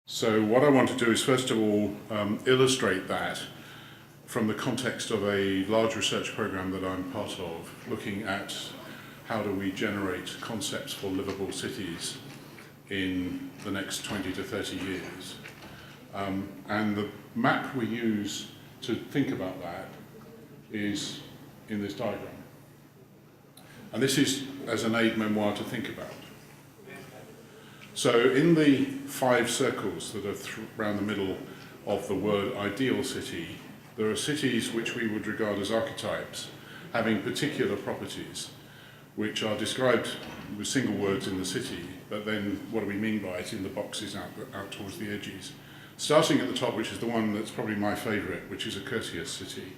So what I want to do is first of all illustrate that from the context of a large research program that I'm part of, looking at how do we generate concepts for livable cities in the next 20 to 30 years. And the map we use to think about that is in this diagram. And this is as an aide-memoire to think about. So in the 5 circles that are around the middle of the word ideal city, there are cities which we would regard as archetypes, having particular properties, which are described with single words in the city, but then what do we mean by it in the boxes out towards the edges. Starting at the top, which is the one that's probably my favourite, which is a courteous city,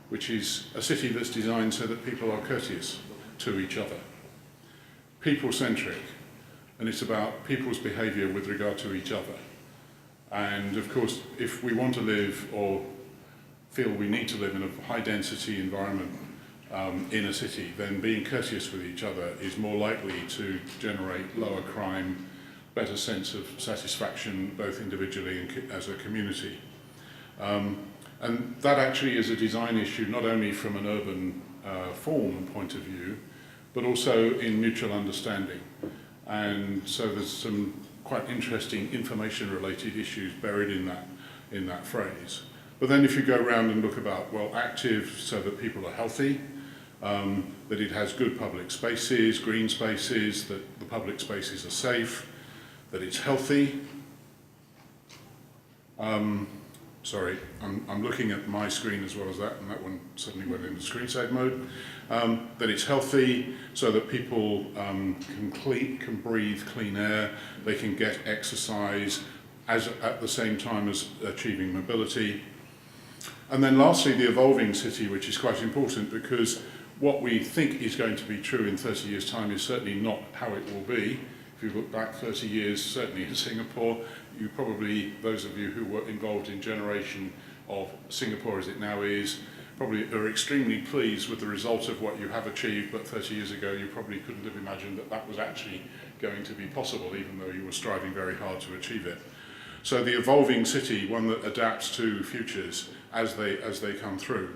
which is a city that's designed so that people are courteous to each other. People-centric, and it's about people's behaviour with regard to each other. And of course, if we want to live or feel we need to live in a high-density environment in a city, then being courteous with each other is more likely to generate lower crime, better sense of satisfaction, both individually and as a community. And that actually is a design issue, not only from an urban form point of view, but also in mutual understanding. And so there's some quite interesting information-related issues buried in that phrase. But then if you go around and look about, well, active so that people are healthy, that it has good public spaces, green spaces, that the public spaces are safe, that it's healthy. Sorry, I'm looking at my screen as well as that, and that one suddenly went into screen save mode. That it's healthy so that people can breathe clean air, they can get exercise at the same time as achieving mobility. And then lastly, the evolving city, which is quite important because what we think is going to be true in 30 years' time is certainly not how it will be. If you look back 30 years, certainly in Singapore, you probably, those of you who were involved in generation of Singapore as it now is, probably are extremely pleased with the result of what you have achieved, but 30 years ago you probably couldn't have imagined that that was actually going to be possible, even though you were striving very hard to achieve it. So the evolving city, one that adapts to futures as they come through.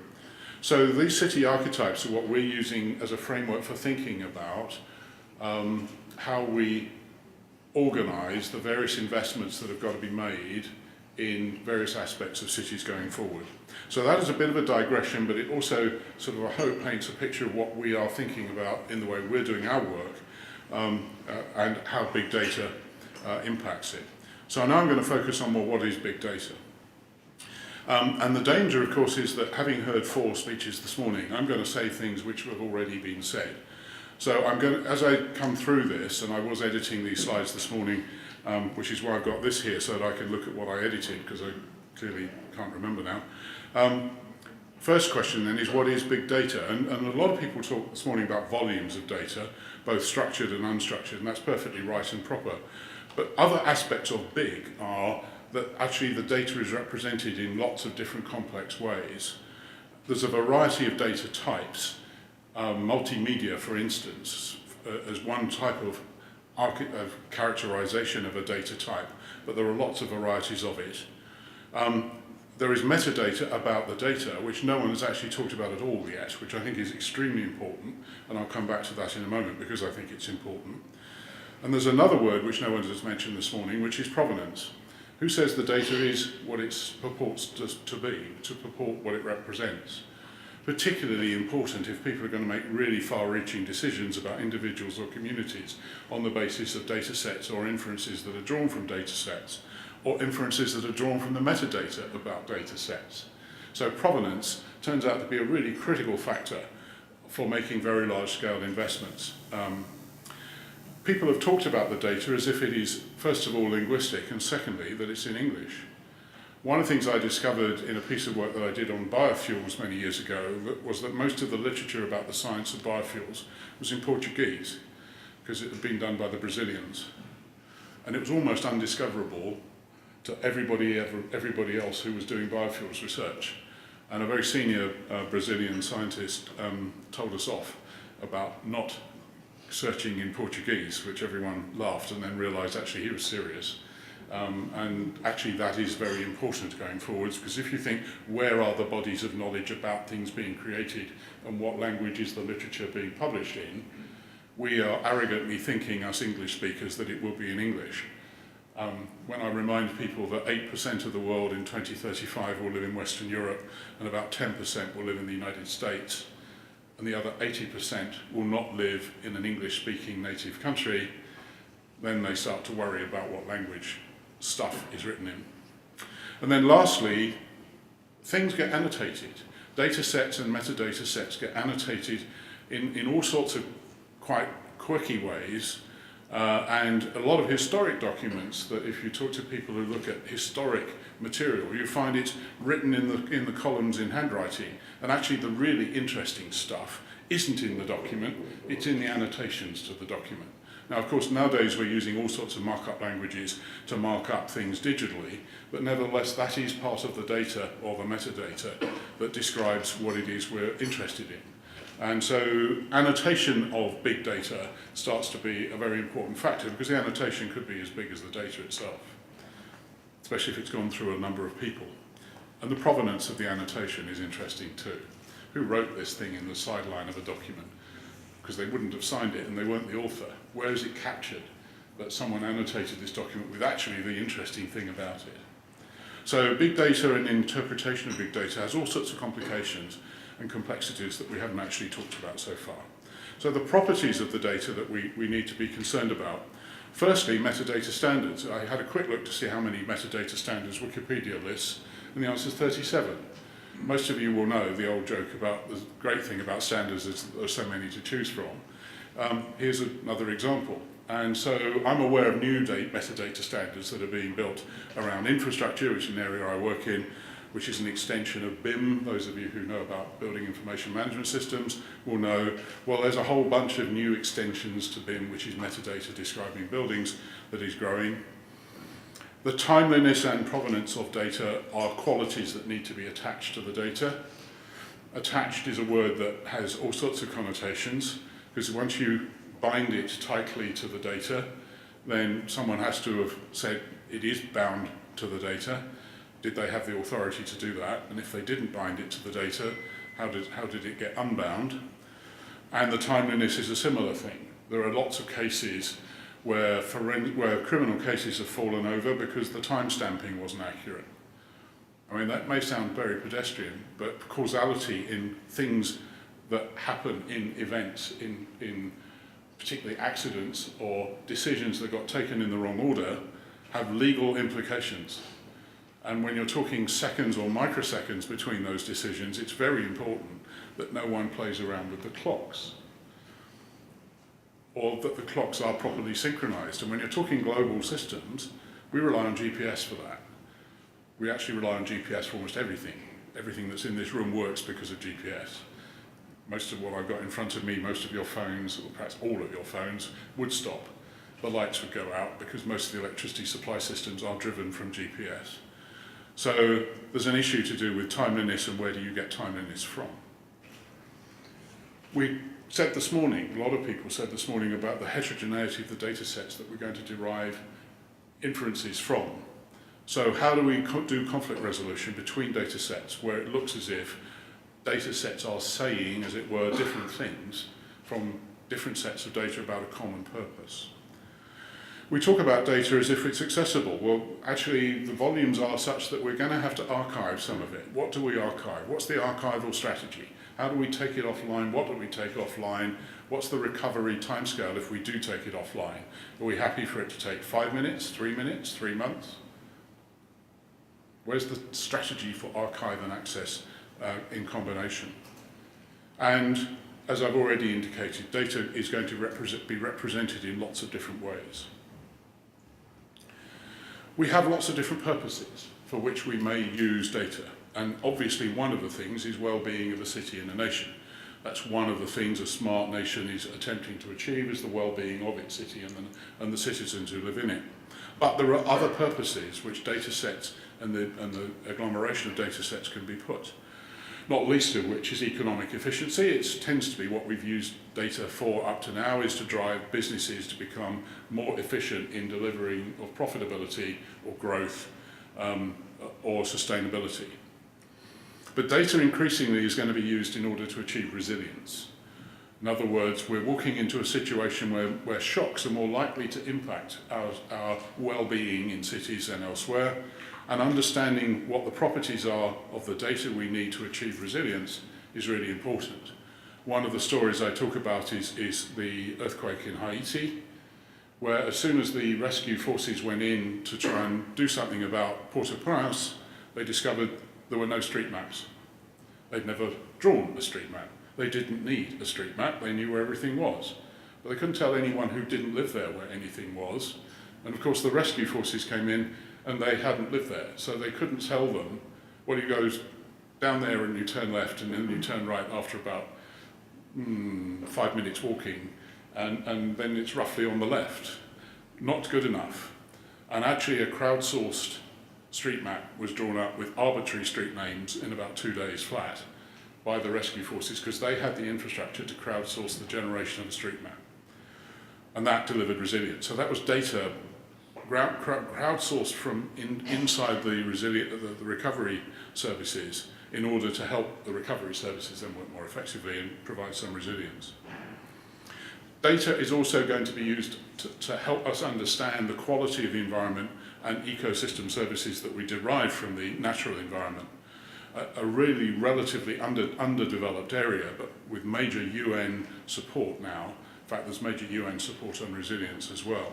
So these city archetypes are what we're using as a framework for thinking about how we organise the various investments that have got to be made in various aspects of cities going forward. So that is a bit of a digression, but it also sort of, I hope, paints a picture of what we are thinking about in the way we're doing our work and how big data impacts it. So now I'm going to focus on more what is big data. And the danger, of course, is that having heard 4 speeches this morning, I'm going to say things which have already been said. So I'm going to, as I come through this, and I was editing these slides this morning, which is why I've got this here so that I can look at what I edited, because I clearly can't remember now. First question then is, what is big data? And a lot of people talk this morning about volumes of data, both structured and unstructured, and that's perfectly right and proper. But other aspects of big are that actually the data is represented in lots of different complex ways. There's a variety of data types. Multimedia, for instance, as one type of characterization of a data type, but there are lots of varieties of it. There is metadata about the data, which no one has actually talked about at all yet, which I think is extremely important, and I'll come back to that in a moment because I think it's important. And there's another word which no one has mentioned this morning, which is provenance. Who says the data is what it purports to be, to purport what it represents? Particularly important if people are going to make really far-reaching decisions about individuals or communities on the basis of data sets or inferences that are drawn from data sets, or inferences that are drawn from the metadata about data sets. So provenance turns out to be a really critical factor for making very large-scale investments. People have talked about the data as if it is, first of all, linguistic, and secondly, that it's in English. One of the things I discovered in a piece of work that I did on biofuels many years ago was that most of the literature about the science of biofuels was in Portuguese, because it had been done by the Brazilians. And it was almost undiscoverable to everybody else who was doing biofuels research. And a very senior Brazilian scientist told us off about not searching in Portuguese, which everyone laughed and then realised actually he was serious. And actually that is very important going forwards, because if you think where are the bodies of knowledge about things being created and what language is the literature being published in, we are arrogantly thinking, us English speakers, that it will be in English. When I remind people that 8% of the world in 2035 will live in Western Europe and about 10% will live in the United States, and the other 80% will not live in an English-speaking native country, then they start to worry about what language stuff is written in. And then lastly, things get annotated. Data sets and metadata sets get annotated in all sorts of quite quirky ways, and a lot of historic documents that if you talk to people who look at historic material, you find it's written in the columns in handwriting, and actually the really interesting stuff isn't in the document, it's in the annotations to the document. Now, of course, nowadays we're using all sorts of markup languages to mark up things digitally, but nevertheless that is part of the data or the metadata that describes what it is we're interested in. And so annotation of big data starts to be a very important factor, because the annotation could be as big as the data itself, especially if it's gone through a number of people. And the provenance of the annotation is interesting too. Who wrote this thing in the sideline of a document? Because they wouldn't have signed it and they weren't the author. Where is it captured that someone annotated this document with actually the interesting thing about it? So big data and interpretation of big data has all sorts of complications and complexities that we haven't actually talked about so far. So the properties of the data that we need to be concerned about. Firstly, metadata standards. I had a quick look to see how many metadata standards Wikipedia lists, and the answer is 37. Most of you will know the old joke about the great thing about standards is there are so many to choose from. Here's another example. And so I'm aware of new metadata standards that are being built around infrastructure, which is an area I work in, which is an extension of BIM. Those of you who know about building information management systems will know, well, there's a whole bunch of new extensions to BIM, which is metadata describing buildings, that is growing. The timeliness and provenance of data are qualities that need to be attached to the data. Attached is a word that has all sorts of connotations, because once you bind it tightly to the data, then someone has to have said it is bound to the data. Did they have the authority to do that? And if they didn't bind it to the data, how did it get unbound? And the timeliness is a similar thing. There are lots of cases where criminal cases have fallen over because the time stamping wasn't accurate. I mean, that may sound very pedestrian, but causality in things that happen in events, in particularly accidents or decisions that got taken in the wrong order, have legal implications. And when you're talking seconds or microseconds between those decisions, it's very important that no one plays around with the clocks, or that the clocks are properly synchronized. And when you're talking global systems, we rely on GPS for that. We actually rely on GPS for almost everything. Everything that's in this room works because of GPS. Most of what I've got in front of me, most of your phones, or perhaps all of your phones, would stop. The lights would go out because most of the electricity supply systems are driven from GPS. So there's an issue to do with timeliness and where do you get timeliness from. We said this morning, a lot of people said this morning about the heterogeneity of the data sets that we're going to derive inferences from. So how do we do conflict resolution between data sets where it looks as if data sets are saying, as it were, different things from different sets of data about a common purpose? We talk about data as if it's accessible. Well, actually, the volumes are such that we're going to have to archive some of it. What do we archive? What's the archival strategy? How do we take it offline? What do we take offline? What's the recovery timescale if we do take it offline? Are we happy for it to take 5 minutes, 3 minutes, 3 months? Where's the strategy for archive and access in combination? And as I've already indicated, data is going to be represented in lots of different ways. We have lots of different purposes for which we may use data. And obviously one of the things is well-being of a city and a nation. That's one of the things a smart nation is attempting to achieve, is the well-being of its city and the citizens who live in it. But there are other purposes which data sets and the agglomeration of data sets can be put. not least of which is economic efficiency. It tends to be what we've used data for up to now, is to drive businesses to become more efficient in delivering of profitability or growth or sustainability. But data increasingly is going to be used in order to achieve resilience. In other words, we're walking into a situation where shocks are more likely to impact our well-being in cities and elsewhere, and understanding what the properties are of the data we need to achieve resilience is really important. One of the stories I talk about is the earthquake in Haiti, where as soon as the rescue forces went in to try and do something about Port-au-Prince, they discovered there were no street maps. They'd never drawn a street map. They didn't need a street map, they knew where everything was. But they couldn't tell anyone who didn't live there where anything was. And of course the rescue forces came in and they hadn't lived there, so they couldn't tell them, well, you go down there and you turn left and then you turn right after about 5 minutes walking, and then it's roughly on the left. Not good enough. And actually a crowdsourced street map was drawn up with arbitrary street names in about 2 days flat by the rescue forces, because they had the infrastructure to crowdsource the generation of a street map. And that delivered resilience. So that was data crowdsourced from inside the recovery services in order to help the recovery services then work more effectively and provide some resilience. Data is also going to be used to help us understand the quality of the environment and ecosystem services that we derive from the natural environment. A really relatively underdeveloped area, but with major UN support now. In fact, there's major UN support on resilience as well.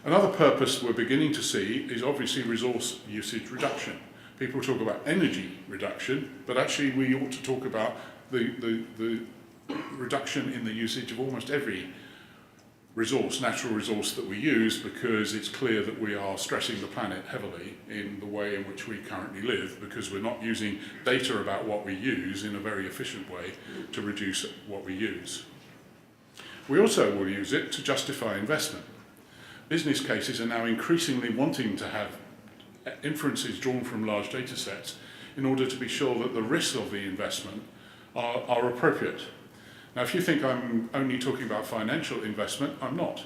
Another purpose we're beginning to see is obviously resource usage reduction. People talk about energy reduction, but actually we ought to talk about the reduction in the usage of almost every natural resource that we use, because it's clear that we are stressing the planet heavily in the way in which we currently live, because we're not using data about what we use in a very efficient way to reduce what we use. We also will use it to justify investment. Business cases are now increasingly wanting to have inferences drawn from large data sets in order to be sure that the risks of the investment are appropriate. Now, if you think I'm only talking about financial investment, I'm not.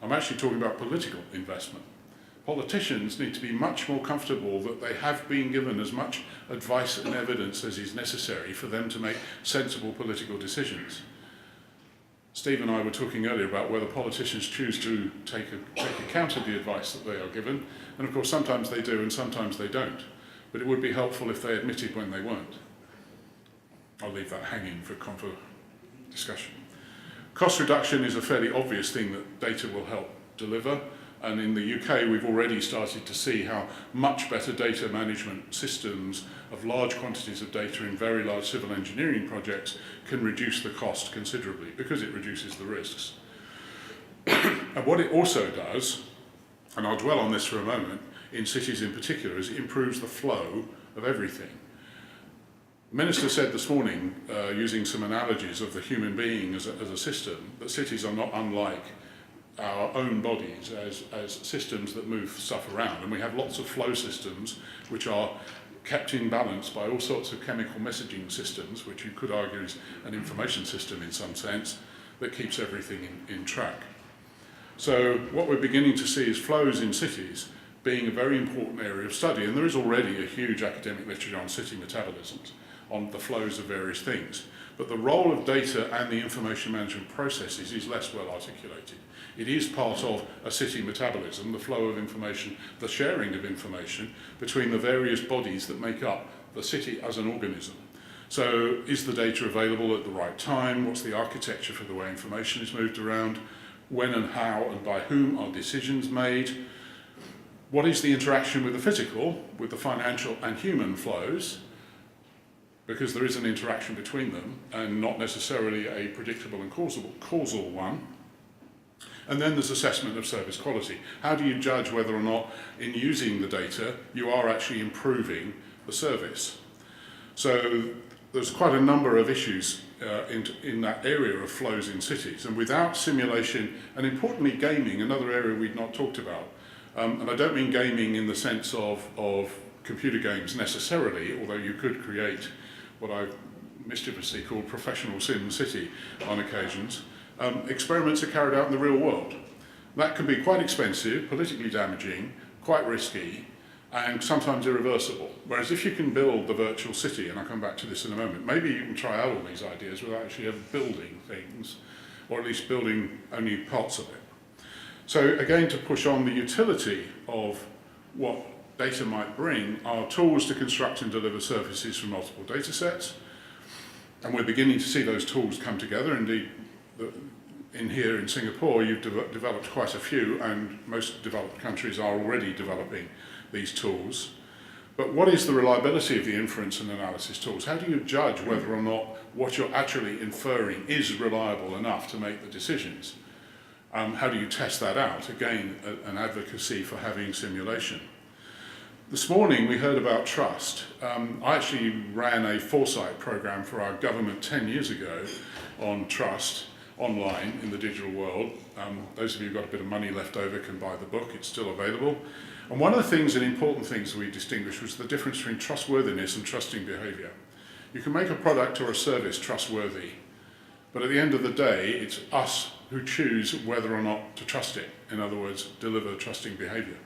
I'm actually talking about political investment. Politicians need to be much more comfortable that they have been given as much advice and evidence as is necessary for them to make sensible political decisions. Steve and I were talking earlier about whether politicians choose to take account of the advice that they are given, and of course sometimes they do and sometimes they don't. But it would be helpful if they admitted when they weren't. I'll leave that hanging for discussion. Cost reduction is a fairly obvious thing that data will help deliver, and in the UK we've already started to see how much better data management systems of large quantities of data in very large civil engineering projects can reduce the cost considerably because it reduces the risks. And what it also does, and I'll dwell on this for a moment, in cities in particular, is it improves the flow of everything. The Minister said this morning, using some analogies of the human being as a system, that cities are not unlike our own bodies as systems that move stuff around. And we have lots of flow systems which are kept in balance by all sorts of chemical messaging systems, which you could argue is an information system in some sense, that keeps everything in track. So what we're beginning to see is flows in cities being a very important area of study, and there is already a huge academic literature on city metabolisms, on the flows of various things. But the role of data and the information management processes is less well articulated. It is part of a city metabolism, the flow of information, the sharing of information between the various bodies that make up the city as an organism. So is the data available at the right time? What's the architecture for the way information is moved around? When and how and by whom are decisions made? What is the interaction with the physical, with the financial and human flows? Because there is an interaction between them and not necessarily a predictable and causal one. And then there's assessment of service quality. How do you judge whether or not in using the data you are actually improving the service? So there's quite a number of issues in that area of flows in cities, and without simulation, and importantly gaming, another area we've not talked about, and I don't mean gaming in the sense of computer games necessarily, although you could create what I mischievously call professional Sim City on occasions, experiments are carried out in the real world. That can be quite expensive, politically damaging, quite risky, and sometimes irreversible. Whereas if you can build the virtual city, and I'll come back to this in a moment, maybe you can try out all these ideas without actually ever building things, or at least building only parts of it. So again, to push on the utility of what data might bring are tools to construct and deliver services from multiple data sets. And we're beginning to see those tools come together. Indeed, in here in Singapore, you've developed quite a few, and most developed countries are already developing these tools. But what is the reliability of the inference and analysis tools? How do you judge whether or not what you're actually inferring is reliable enough to make the decisions? How do you test that out? Again, an advocacy for having simulation. This morning we heard about trust. I actually ran a foresight program for our government 10 years ago on trust online in the digital world. Those of you who've got a bit of money left over can buy the book, it's still available. And one of the things and important things we distinguished was the difference between trustworthiness and trusting behaviour. You can make a product or a service trustworthy, but at the end of the day, it's us who choose whether or not to trust it. In other words, deliver trusting behaviour.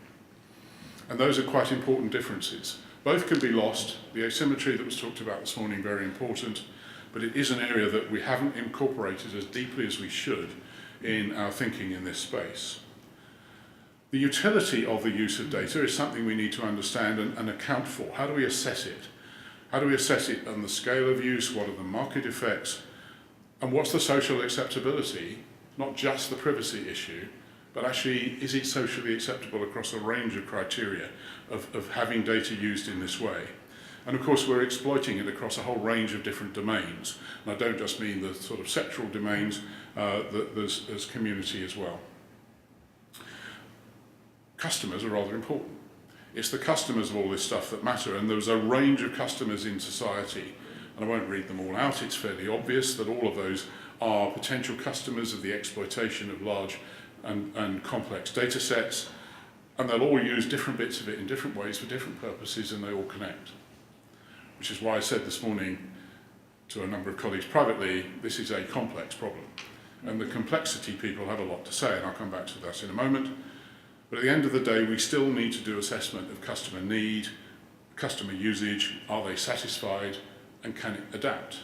And those are quite important differences. Both can be lost. The asymmetry that was talked about this morning, very important, but it is an area that we haven't incorporated as deeply as we should in our thinking in this space. The utility of the use of data is something we need to understand and account for. How do we assess it? How do we assess it on the scale of use? What are the market effects? And what's the social acceptability? Not just the privacy issue, but actually, is it socially acceptable across a range of criteria of having data used in this way? And of course, we're exploiting it across a whole range of different domains. And I don't just mean the sort of sectoral domains, there's community as well. Customers are rather important. It's the customers of all this stuff that matter, and there's a range of customers in society. And I won't read them all out, it's fairly obvious that all of those are potential customers of the exploitation of large and complex data sets, and they'll all use different bits of it in different ways for different purposes, and they all connect. Which is why I said this morning to a number of colleagues privately, this is a complex problem. And the complexity people have a lot to say, and I'll come back to that in a moment. But at the end of the day, we still need to do assessment of customer need, customer usage, are they satisfied, and can it adapt?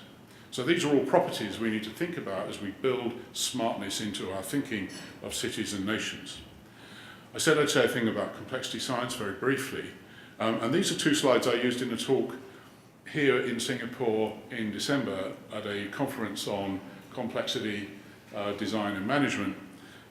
So these are all properties we need to think about as we build smartness into our thinking of cities and nations. I said I'd say a thing about complexity science very briefly, and these are two slides I used in a talk here in Singapore in December at a conference on complexity, design and management.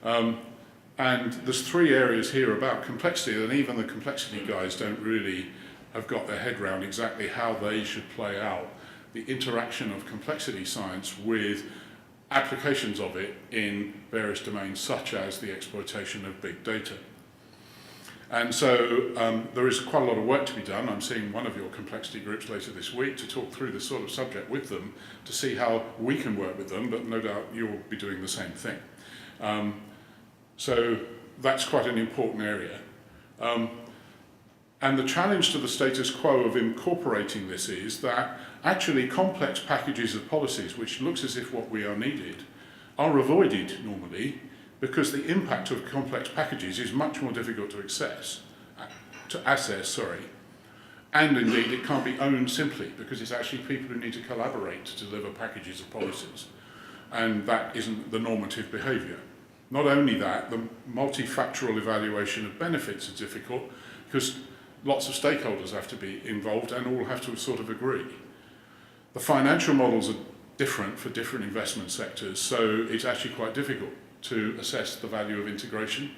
And there's three areas here about complexity, and even the complexity guys don't really have got their head around exactly how they should play out the interaction of complexity science with applications of it in various domains, such as the exploitation of big data. And so there is quite a lot of work to be done. I'm seeing one of your complexity groups later this week to talk through this sort of subject with them to see how we can work with them, but no doubt you'll be doing the same thing. So that's quite an important area. And the challenge to the status quo of incorporating this is that actually complex packages of policies, which looks as if what we are needed, are avoided normally because the impact of complex packages is much more difficult to assess, and indeed it can't be owned simply because it's actually people who need to collaborate to deliver packages of policies, and that isn't the normative behaviour. Not only that, the multifactorial evaluation of benefits is difficult because lots of stakeholders have to be involved and all have to sort of agree. The financial models are different for different investment sectors, so it's actually quite difficult to assess the value of integration.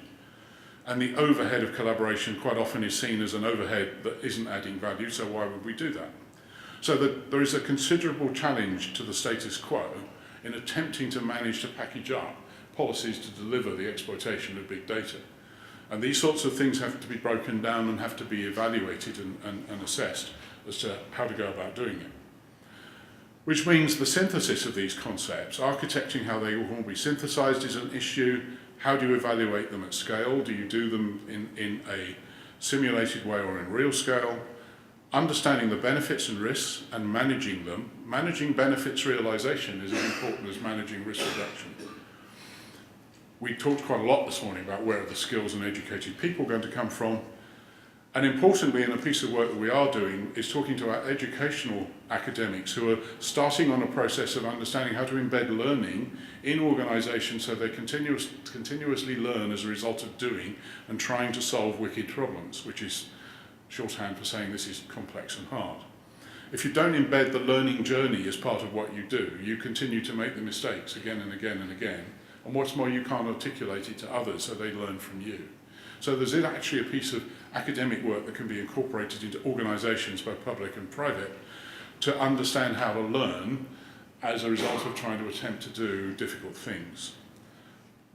And the overhead of collaboration quite often is seen as an overhead that isn't adding value, so why would we do that? So there is a considerable challenge to the status quo in attempting to manage to package up policies to deliver the exploitation of big data. And these sorts of things have to be broken down and have to be evaluated and assessed as to how to go about doing it. Which means the synthesis of these concepts, architecting how they will be synthesized is an issue. How do you evaluate them at scale? Do you do them in a simulated way or in real scale? understanding the benefits and risks and managing them. Managing benefits realisation is as important as managing risk reduction. We talked quite a lot this morning about where are the skills and educated people going to come from. And importantly, in a piece of work that we are doing, is talking to our educational academics who are starting on a process of understanding how to embed learning in organisations so they continuously learn as a result of doing and trying to solve wicked problems, which is shorthand for saying this is complex and hard. If you don't embed the learning journey as part of what you do, you continue to make the mistakes again and again and again. And what's more, you can't articulate it to others so they learn from you. So there's actually a piece of academic work that can be incorporated into organisations, both public and private, to understand how to learn as a result of trying to attempt to do difficult things.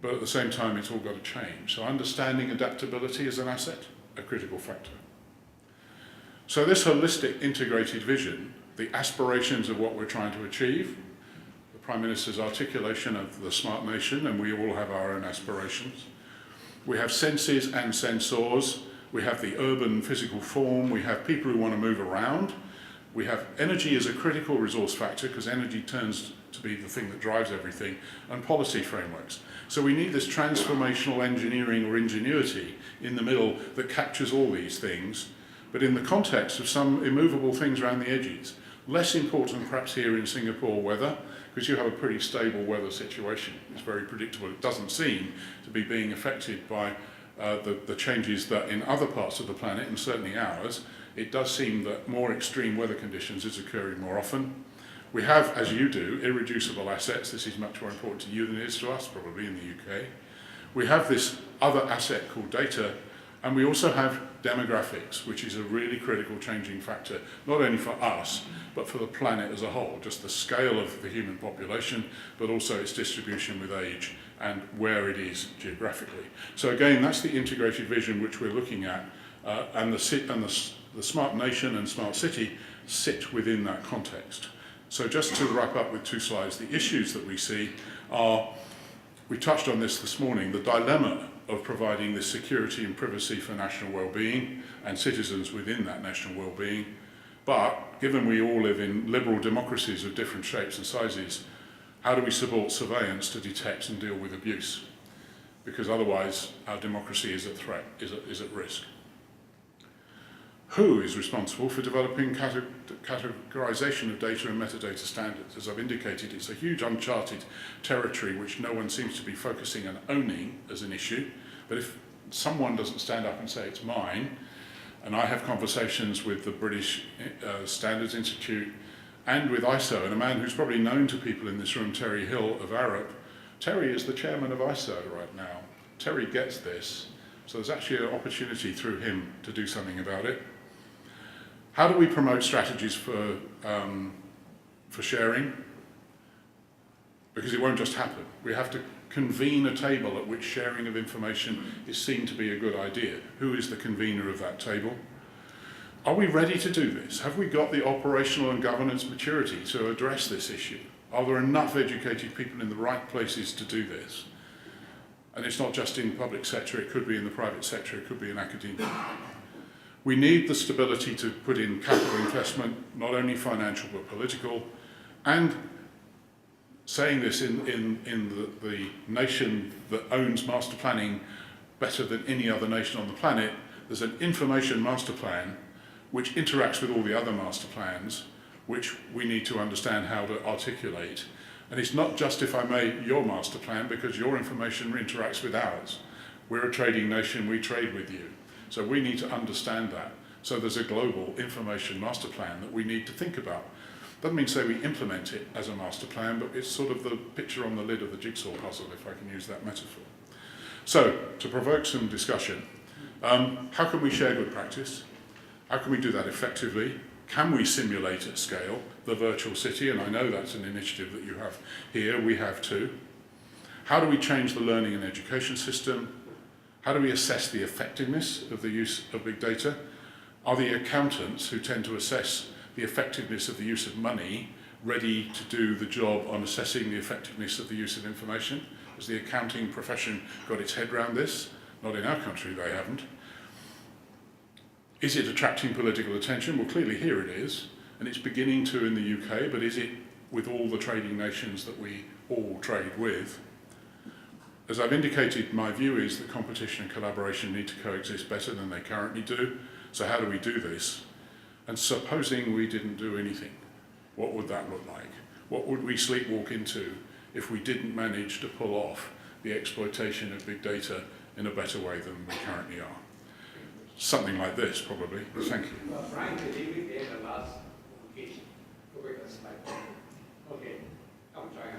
But at the same time, it's all got to change. So understanding adaptability as an asset, a critical factor. So this holistic integrated vision, the aspirations of what we're trying to achieve, the Prime Minister's articulation of the smart nation, and we all have our own aspirations. We have senses and sensors, we have the urban physical form, we have people who want to move around, we have energy as a critical resource factor because energy turns to be the thing that drives everything, and policy frameworks. So we need this transformational engineering or ingenuity in the middle that captures all these things, but in the context of some immovable things around the edges. Less important perhaps here in Singapore weather, because you have a pretty stable weather situation. It's very predictable. It doesn't seem to be being affected by the changes that in other parts of the planet, and certainly ours, it does seem that more extreme weather conditions is occurring more often. We have, as you do, irreducible assets. This is much more important to you than it is to us, probably in the UK. We have this other asset called data, and we also have demographics, which is a really critical changing factor, not only for us, but for the planet as a whole, just the scale of the human population, but also its distribution with age and where it is geographically. So again, that's the integrated vision which we're looking at, and the smart nation and smart city sit within that context. So just to wrap up with 2 slides, the issues that we see are, we touched on this morning, the dilemma of providing this security and privacy for national well-being and citizens within that national well-being. But given we all live in liberal democracies of different shapes and sizes, how do we support surveillance to detect and deal with abuse? Because otherwise our democracy is at threat, is at risk. Who is responsible for developing categorization of data and metadata standards? As I've indicated, it's a huge uncharted territory which no one seems to be focusing and owning as an issue. But if someone doesn't stand up and say it's mine, and I have conversations with the British Standards Institute and with ISO, and a man who's probably known to people in this room, Terry Hill of Arup. Terry is the chairman of ISO right now. Terry gets this, so there's actually an opportunity through him to do something about it. How do we promote strategies for sharing? Because it won't just happen. We have to convene a table at which sharing of information is seen to be a good idea. Who is the convener of that table? Are we ready to do this? Have we got the operational and governance maturity to address this issue? Are there enough educated people in the right places to do this? And it's not just in the public sector, it could be in the private sector, it could be in academia. We need the stability to put in capital investment, not only financial but political, and saying this in the nation that owns master planning better than any other nation on the planet, there's an information master plan which interacts with all the other master plans, which we need to understand how to articulate. And it's not just, if I may, your master plan, because your information interacts with ours. We're a trading nation, we trade with you. So we need to understand that. So there's a global information master plan that we need to think about. Doesn't mean say we implement it as a master plan, but it's sort of the picture on the lid of the jigsaw puzzle, if I can use that metaphor. So, to provoke some discussion, how can we share good practice? How can we do that effectively? Can we simulate at scale the virtual city? And I know that's an initiative that you have here, we have too. How do we change the learning and education system? How do we assess the effectiveness of the use of big data? Are the accountants who tend to assess the effectiveness of the use of money ready to do the job on assessing the effectiveness of the use of information? Has the accounting profession got its head around this? Not in our country, they haven't. Is it attracting political attention? Well, clearly here it is, and it's beginning to in the UK, but is it with all the trading nations that we all trade with? As I've indicated, my view is that competition and collaboration need to coexist better than they currently do. So how do we do this? And supposing we didn't do anything, what would that look like? What would we sleepwalk into if we didn't manage to pull off the exploitation of big data in a better way than we currently are? Something like this, probably. Thank you. Frank, leave it there the last occasion. Okay, I'm trying.